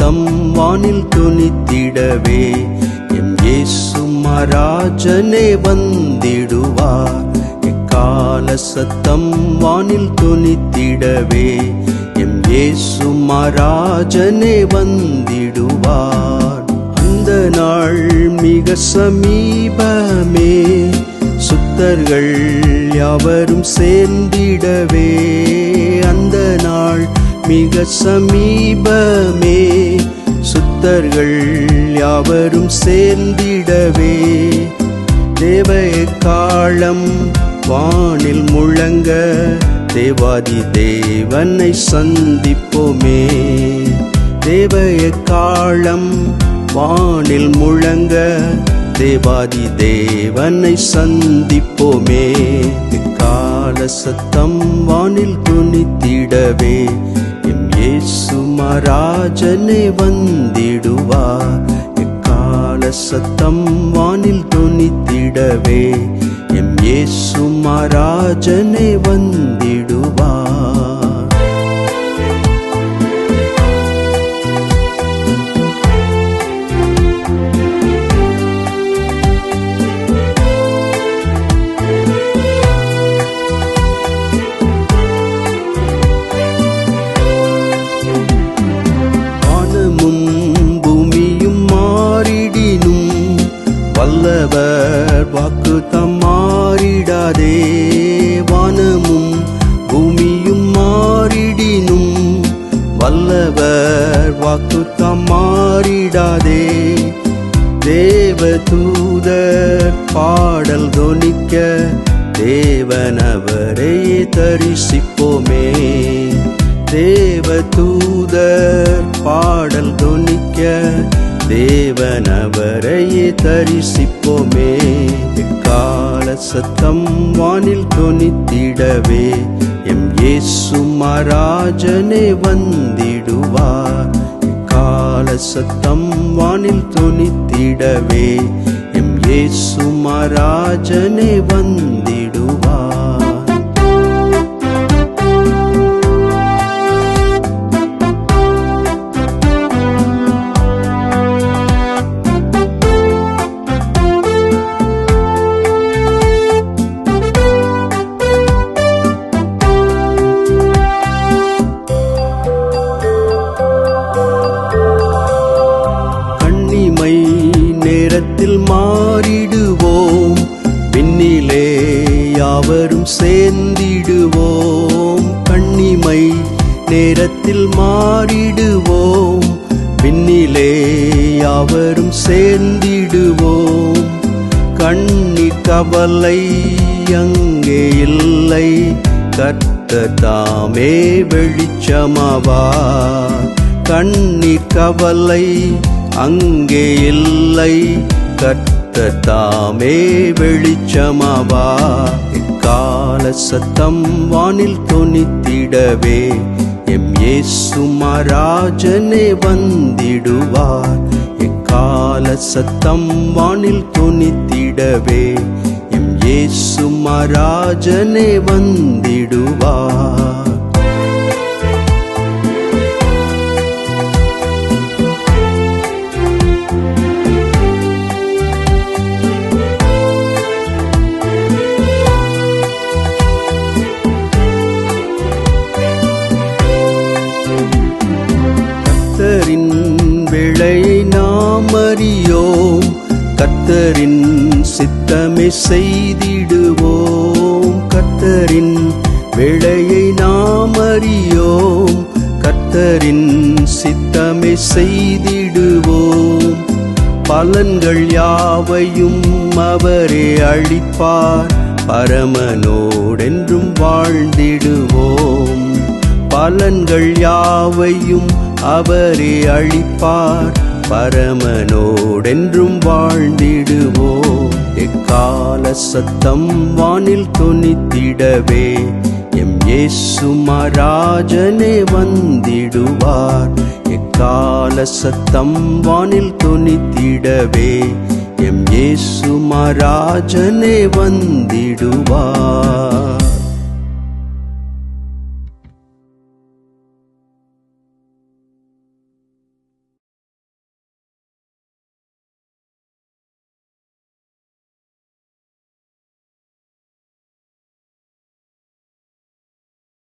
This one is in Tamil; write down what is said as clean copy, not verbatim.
சத்தம் வானில் துணித்திடவே எம் இயேசு மகாராஜனே வந்திடுவார். எக்கால சத்தம் வானில் துணித்திடவே எம் இயேசு மகாராஜனே வந்திடுவார். அந்த நாள் மிக சமீபமே, சுத்தர்கள் யாவரும் சேர்ந்திடவே. அந்த நாள் மிக சமீபமே, சுத்தர்கள் யாவரும் சேர்ந்திடவே. தேவ எக்காளம் வானில் முழங்க, தேவாதி தேவனை சந்திப்போமே. தேவ எக்காளம் வானில் முழங்க, தேவாதி தேவனை சந்திப்போமே. எக்கால சத்தம் வானில் துணித்திடவே எம் இயேசு மகாராஜனே வந்திடுவார். எக்கால சத்தம் வானில் துணித்திடவே எம் இயேசு மகாராஜனே வந்திடுவார். வல்லவர் வாக்குத்தம் மாறிடாதே. வானமும் பூமியும் மாறிடினும் வல்லவர் வாக்குத்தம் மாறிடாதே. தேவ தூதர் பாடல் தொனிக்க, தேவனவரை தரிசிப்போமே. தேவ தூதர் பாடல் தொனிக்க, தேவனவரையே தரிசிப்போமே. எக்கால சத்தம் வானில் தொனித்திடவே எம் இயேசு மகாராஜனே வந்திடுவார். எக்கால சத்தம் வானில் தொனித்திடவே எம் இயேசு மகாராஜனே வந்திடுவார். நேரத்தில் மாறிடுவோம், விண்ணிலே யாவரும் சேர்ந்திடுவோம். கண்ணிமை நேரத்தில் மாறிடுவோம், விண்ணிலே யாவரும் சேர்ந்திடுவோம். கண்ணீர் கவலை அங்கே இல்லை, கர்த்தர் தாமே வெளிச்சமாவார். கண்ணீர் கவலை அங்கே இல்லை, கர்த்தர் தாமே வெளிச்சமாவார். எக்கால சத்தம் வானில் தொனித்திடவே எம் இயேசு மகாராஜனே வந்திடுவார். எக்கால சத்தம் வானில் தொனித்திடவே எம் இயேசு மகாராஜனே வந்திடுவார். கர்த்தரின் வேளையை நாம் அறியோம், கர்த்தரின் சித்தமே செய்திடுவோம். கர்த்தரின் வேளையை நாம் அறியோம், கர்த்தரின் சித்தமே செய்திடுவோம். பலன்கள் யாவையும் அவரே அளிப்பார், பரமனோடென்றும் வாழ்ந்திடுவோம். பலன்கள் யாவையும் அவரே அளிப்பார், பரமனோடென்றும் வாழ்ந்திடுவோம். எக்கால சத்தம் வானில் தொனித்திடவே எம் இயேசு மகாராஜனே வந்திடுவார். எக்கால சத்தம் வானில் தொனித்திடவே எம் இயேசு மகாராஜனே வந்திடுவார்.